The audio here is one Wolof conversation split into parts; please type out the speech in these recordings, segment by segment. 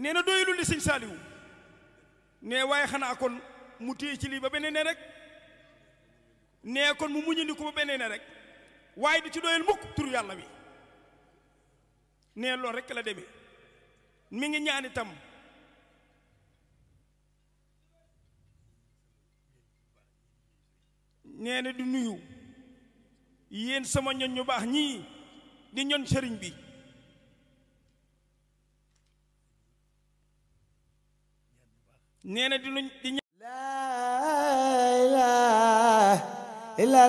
nee na doyulul li sëñ Saaliwu nee waaye xanaa kon mu téye ci lii ba beneen ne rek nee kon mu muñandi ko ba beneen ne rek waaye du ci doyal mukk tur yàlla wi nee loolu rek la demee mi ngi ñaan itam nee na di nuyu yéen sama ñoñ ñu baax ñii di ñoñ sëriñ bi nee na di la la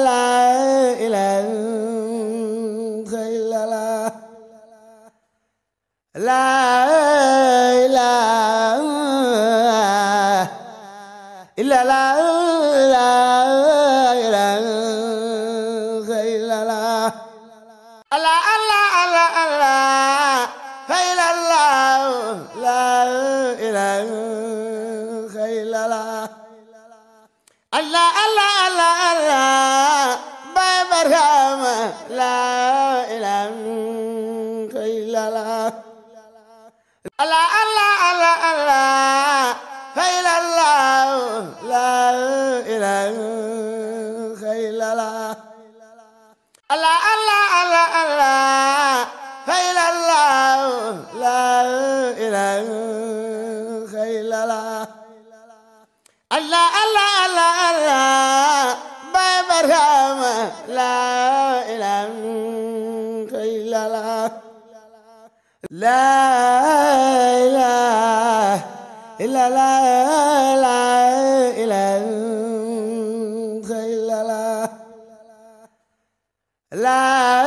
la Allah Allah Allah Allah Baay Barhama la ilaha illallah Allah Allah Allah Allah illallah la ilaha illallah Allah Allah Allah Allah illallah la ilaha illallah Allah Allah Allah Allah Baay Barhama la ilaha illallah la ilaha illallah la ilaha illallah la